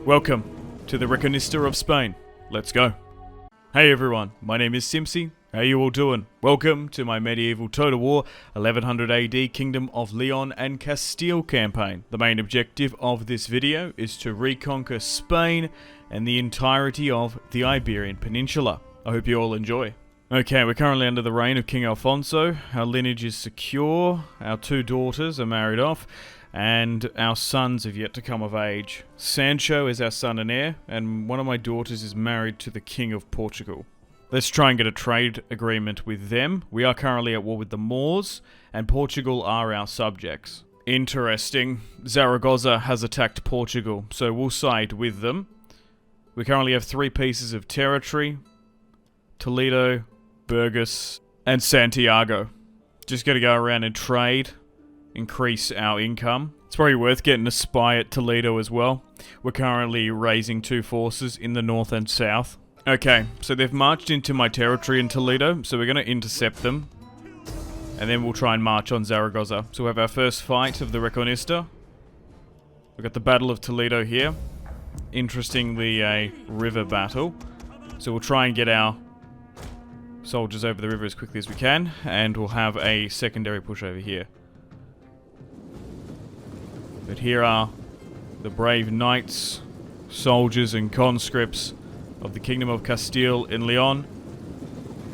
Welcome to the Reconquista of Spain. Let's go. Hey everyone, my name is Simpsy. How you all doing? Welcome to my medieval Total War 1100 AD Kingdom of Leon and Castile campaign. The main objective of this video is to reconquer Spain and the entirety of the Iberian Peninsula. I hope you all enjoy. Okay, we're currently under the reign of King Alfonso. Our lineage is secure, our two daughters are married off, and our sons have yet to come of age. Sancho is our son and heir, and one of my daughters is married to the King of Portugal. Let's try and get a trade agreement with them. We are currently at war with the Moors, and Portugal are our subjects. Interesting. Zaragoza has attacked Portugal, so we'll side with them. We currently have 3 pieces of territory: Toledo, Burgos, and Santiago. Just gotta go around and trade, increase our income. It's probably worth getting a spy at Toledo as well. We're currently raising 2 forces in the north and south. Okay, so they've marched into my territory in Toledo, so we're gonna intercept them. And then we'll try and march on Zaragoza. So we have our first fight of the Reconquista. We've got the Battle of Toledo here. Interestingly, a river battle. So we'll try and get our soldiers over the river as quickly as we can, and we'll have a secondary push over here. But here are the brave knights, soldiers and conscripts of the Kingdom of Castile in Leon.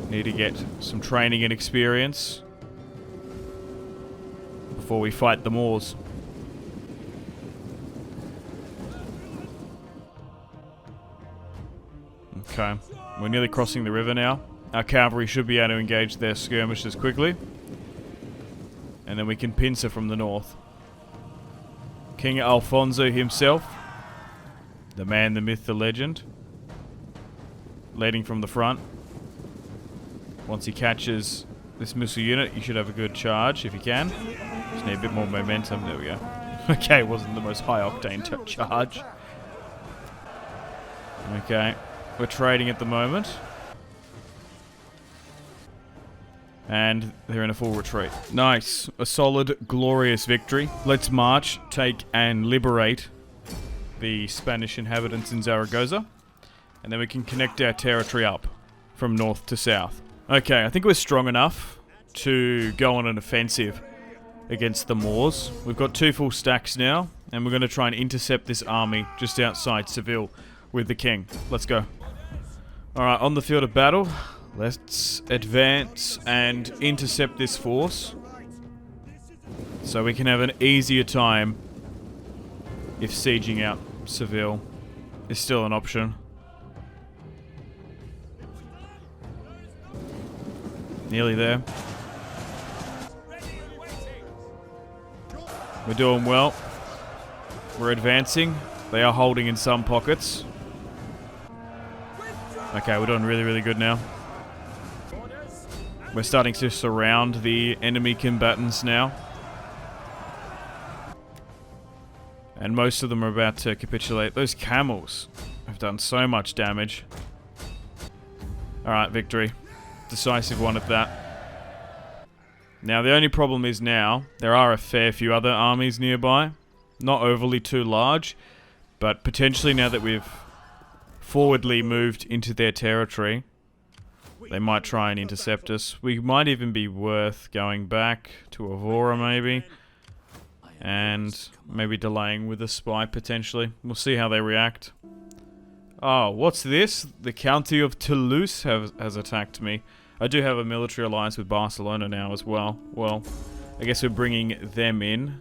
Need to get some training and experience before we fight the Moors. Okay, we're nearly crossing the river now. Our cavalry should be able to engage their skirmishers quickly. And then we can pincer from the north. King Alfonso himself, the man, the myth, the legend, leading from the front. Once he catches this missile unit, you should have a good charge if you can. Just need a bit more momentum. There we go. Okay, it wasn't the most high octane charge. Okay, we're trading at the moment. And they're in a full retreat. Nice. A solid, glorious victory. Let's march, take, and liberate the Spanish inhabitants in Zaragoza. And then we can connect our territory up from north to south. Okay, I think we're strong enough to go on an offensive against the Moors. We've got 2 full stacks now, and we're going to try and intercept this army just outside Seville with the king. Let's go. Alright, on the field of battle, let's advance and intercept this force so we can have an easier time if sieging out Seville is still an option. Nearly there. We're doing well. We're advancing. They are holding in some pockets. Okay, we're doing really, really good now. We're starting to surround the enemy combatants now. And most of them are about to capitulate. Those camels have done so much damage. Alright, victory. Decisive one at that. Now, the only problem is now, there are a fair few other armies nearby. Not overly too large, but potentially now that we've forwardly moved into their territory, they might try and intercept us. We might even be worth going back to Evora maybe. And maybe delaying with a spy potentially. We'll see how they react. Oh, what's this? The County of Toulouse has attacked me. I do have a military alliance with Barcelona now as well. Well, I guess we're bringing them in.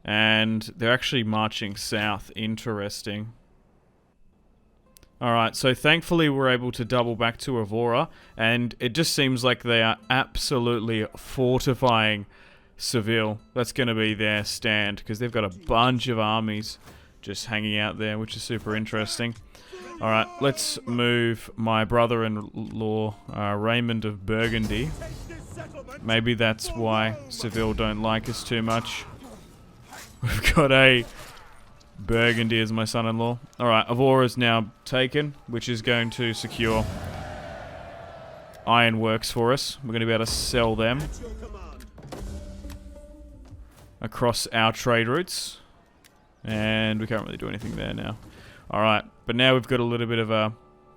And they're actually marching south. Interesting. Alright, so thankfully we're able to double back to Evora, and it just seems like they are absolutely fortifying Seville. That's going to be their stand, because they've got a bunch of armies just hanging out there, which is super interesting. Alright, let's move my brother-in-law, Raymond of Burgundy. Maybe that's why Seville don't like us too much. We've got a Burgundy as my son-in-law. Alright, Evora is now taken, which is going to secure ironworks for us. We're going to be able to sell them across our trade routes. And we can't really do anything there now. Alright, but now we've got a little bit of a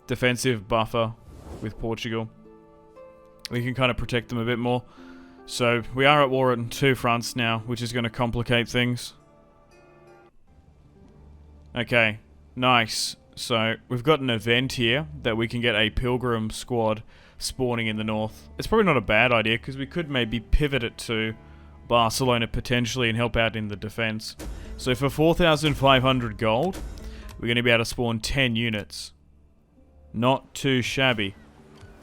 defensive buffer with Portugal. We can kind of protect them a bit more. So, we are at war on 2 fronts now, which is going to complicate things. Okay, nice. So, we've got an event here that we can get a pilgrim squad spawning in the north. It's probably not a bad idea, because we could maybe pivot it to Barcelona potentially and help out in the defense. So for 4,500 gold, we're going to be able to spawn 10 units. Not too shabby,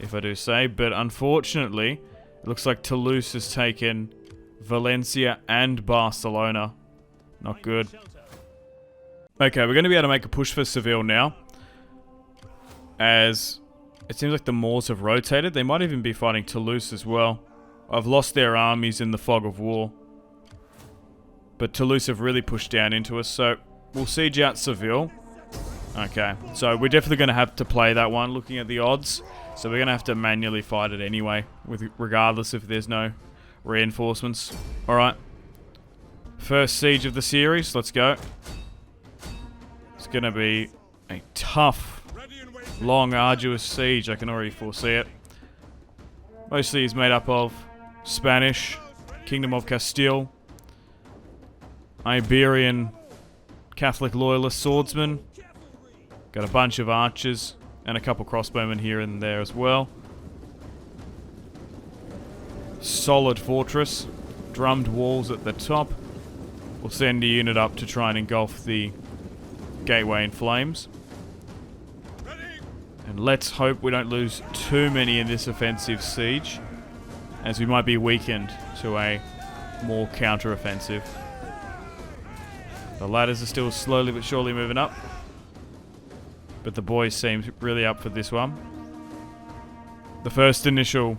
if I do say, but unfortunately, it looks like Toulouse has taken Valencia and Barcelona. Not good. Okay, we're going to be able to make a push for Seville now, as it seems like the Moors have rotated. They might even be fighting Toulouse as well. I've lost their armies in the fog of war. But Toulouse have really pushed down into us, so we'll siege out Seville. Okay, so we're definitely going to have to play that one, looking at the odds. So we're going to have to manually fight it anyway, regardless if there's no reinforcements. Alright. First siege of the series, let's go. It's going to be a tough, long, arduous siege, I can already foresee it. Mostly is made up of Spanish, Kingdom of Castile, Iberian Catholic Loyalist swordsmen, got a bunch of archers, and a couple crossbowmen here and there as well. Solid fortress, drummed walls at the top. We'll send a unit up to try and engulf the gateway in flames. And let's hope we don't lose too many in this offensive siege, as we might be weakened to a more counter-offensive. The ladders are still slowly but surely moving up, but the boys seem really up for this one. The first initial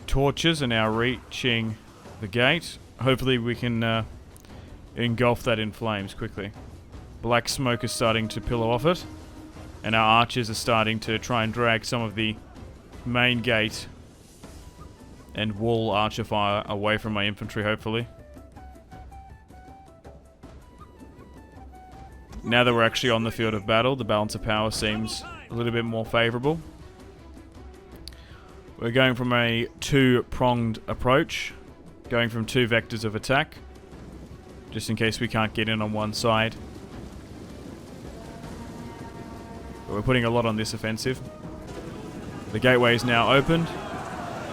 torches are now reaching the gate. Hopefully we can engulf that in flames quickly. Black smoke is starting to pillow off it. And our archers are starting to try and drag some of the main gate and wall archer fire away from my infantry, hopefully. Now that we're actually on the field of battle, the balance of power seems a little bit more favourable. We're going from a 2-pronged approach, going from 2 vectors of attack, just in case we can't get in on one side. But we're putting a lot on this offensive. The gateway is now opened,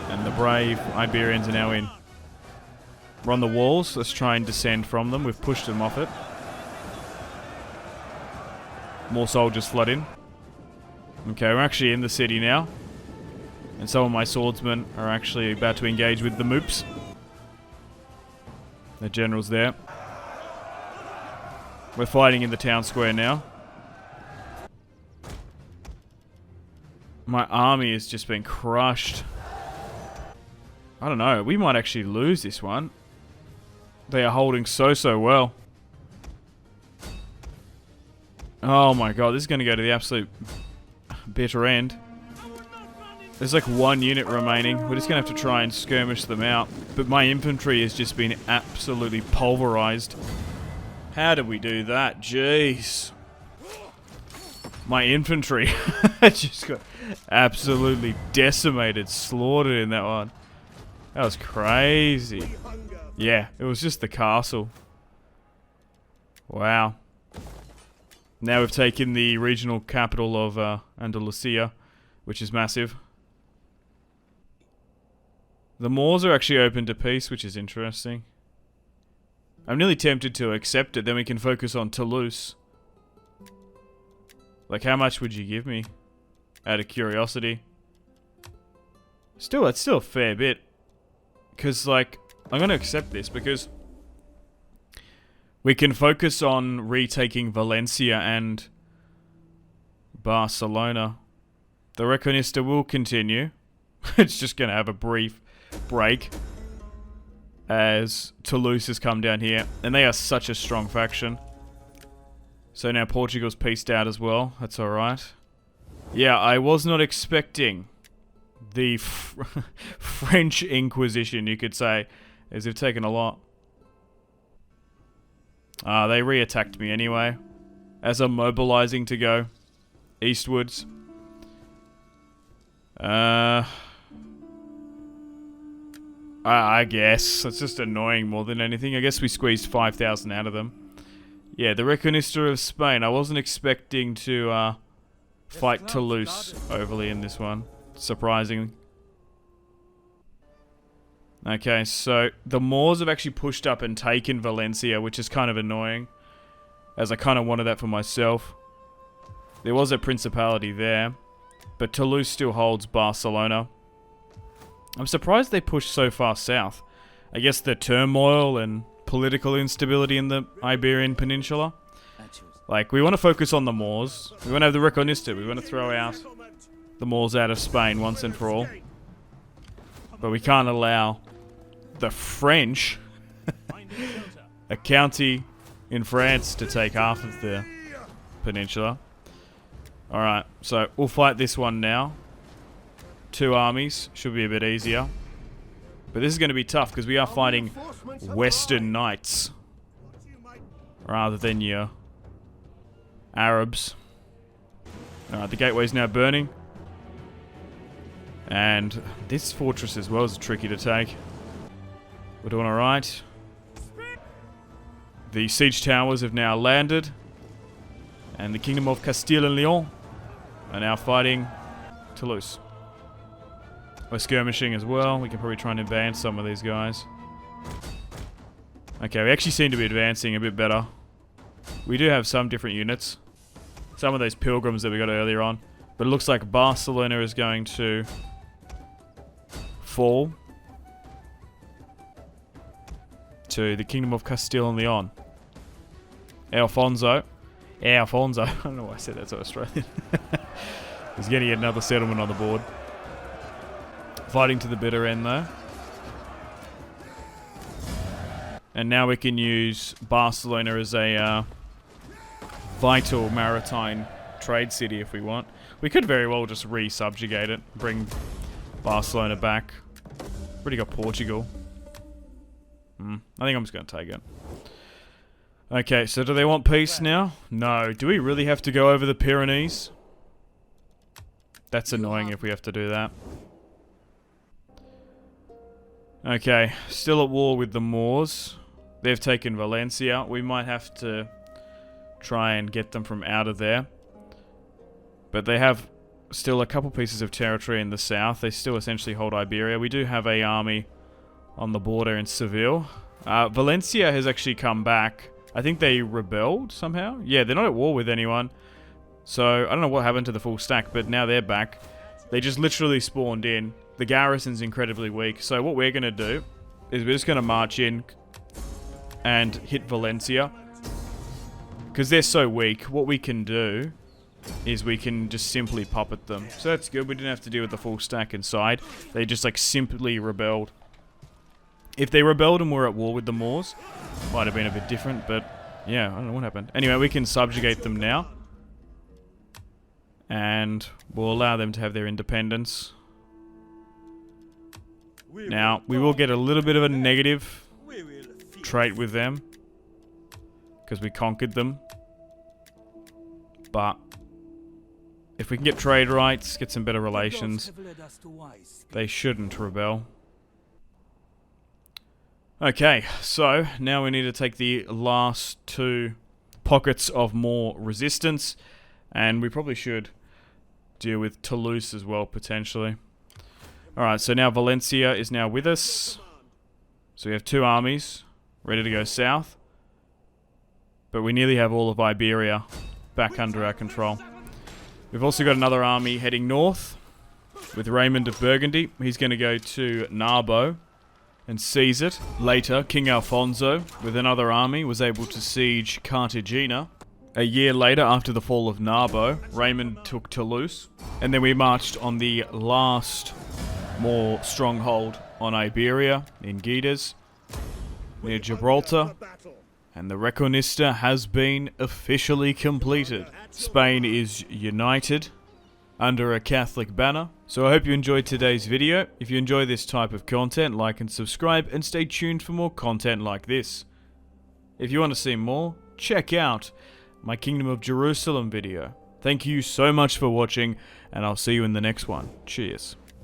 and the brave Iberians are now in. We're on the walls. Let's try and descend from them. We've pushed them off it. More soldiers flood in. Okay, we're actually in the city now. And some of my swordsmen are actually about to engage with the moops. The general's there. We're fighting in the town square now. My army has just been crushed. I don't know. We might actually lose this one. They are holding so well. Oh my god, this is going to go to the absolute bitter end. There's like 1 unit remaining. We're just going to have to try and skirmish them out. But my infantry has just been absolutely pulverized. How did we do that? Jeez. My infantry just got absolutely decimated, slaughtered in that one. That was crazy. Yeah, it was just the castle. Wow. Now we've taken the regional capital of Andalusia, which is massive. The Moors are actually open to peace, which is interesting. I'm nearly tempted to accept it, then we can focus on Toulouse. Like, how much would you give me? Out of curiosity. Still, that's still a fair bit. Because, like, I'm going to accept this because we can focus on retaking Valencia and Barcelona. The Reconquista will continue. It's just going to have a brief break as Toulouse has come down here. And they are such a strong faction. So now Portugal's pieced out as well. That's alright. Yeah, I was not expecting the French Inquisition, you could say, as they've taken a lot. They re-attacked me anyway. As I'm mobilizing to go eastwards. I guess. It's just annoying more than anything. I guess we squeezed 5,000 out of them. Yeah, the Reconquista of Spain. I wasn't expecting to fight Toulouse overly in this one. Surprising. Okay, so the Moors have actually pushed up and taken Valencia, which is kind of annoying, as I kind of wanted that for myself. There was a principality there, but Toulouse still holds Barcelona. I'm surprised they pushed so far south. I guess the turmoil and political instability in the Iberian Peninsula. Like, we want to focus on the Moors. We want to have the Reconquista. We want to throw out the Moors out of Spain once and for all. But we can't allow the French, a county in France, to take half of the peninsula. Alright, so we'll fight this one now. 2 armies, should be a bit easier. But this is going to be tough because we are fighting Western Knights rather than your Arabs. Alright, the gateway's now burning. And this fortress as well is tricky to take. We're doing alright. The siege towers have now landed. And the Kingdom of Castile and Leon are now fighting Toulouse. We're skirmishing as well. We can probably try and advance some of these guys. Okay, we actually seem to be advancing a bit better. We do have some different units. Some of those pilgrims that we got earlier on. But it looks like Barcelona is going to fall to the Kingdom of Castile and Leon. Alfonso. I don't know why I said that so Australian. He's getting another settlement on the board. Fighting to the bitter end though. And now we can use Barcelona as a vital maritime trade city if we want. We could very well just re-subjugate it, bring Barcelona back. Already got Portugal. I think I'm just going to take it. Okay, so do they want peace now? No. Do we really have to go over the Pyrenees? That's annoying if we have to do that. Okay, still at war with the Moors. They've taken Valencia. We might have to try and get them from out of there. But they have still a couple pieces of territory in the south. They still essentially hold Iberia. We do have an army on the border in Seville. Valencia has actually come back. I think they rebelled somehow. Yeah, they're not at war with anyone. So, I don't know what happened to the full stack, but now they're back. They just literally spawned in. The garrison's incredibly weak. So what we're going to do is we're just going to march in and hit Valencia. Because they're so weak, what we can do is we can just simply puppet them. So that's good. We didn't have to deal with the full stack inside. They just like simply rebelled. If they rebelled and were at war with the Moors, might have been a bit different, but yeah, I don't know what happened. Anyway, we can subjugate them now. And we'll allow them to have their independence. Now, we will get a little bit of a negative trait with them. Because we conquered them. But if we can get trade rights, get some better relations, they shouldn't rebel. Okay, so now we need to take the last 2 pockets of more resistance. And we probably should deal with Toulouse as well, potentially. Alright, so now Valencia is now with us. So we have 2 armies ready to go south. But we nearly have all of Iberia back under our control. We've also got another army heading north with Raymond of Burgundy. He's going to go to Narbo and seize it. Later, King Alfonso, with another army, was able to siege Cartagena. A year later, after the fall of Narbo, Raymond took Toulouse. And then we marched on the last more stronghold on Iberia, in Guedes, near Gibraltar. And the Reconquista has been officially completed. Spain is united under a Catholic banner. So I hope you enjoyed today's video. If you enjoy this type of content, like and subscribe, and stay tuned for more content like this. If you want to see more, check out my Kingdom of Jerusalem video. Thank you so much for watching, and I'll see you in the next one. Cheers.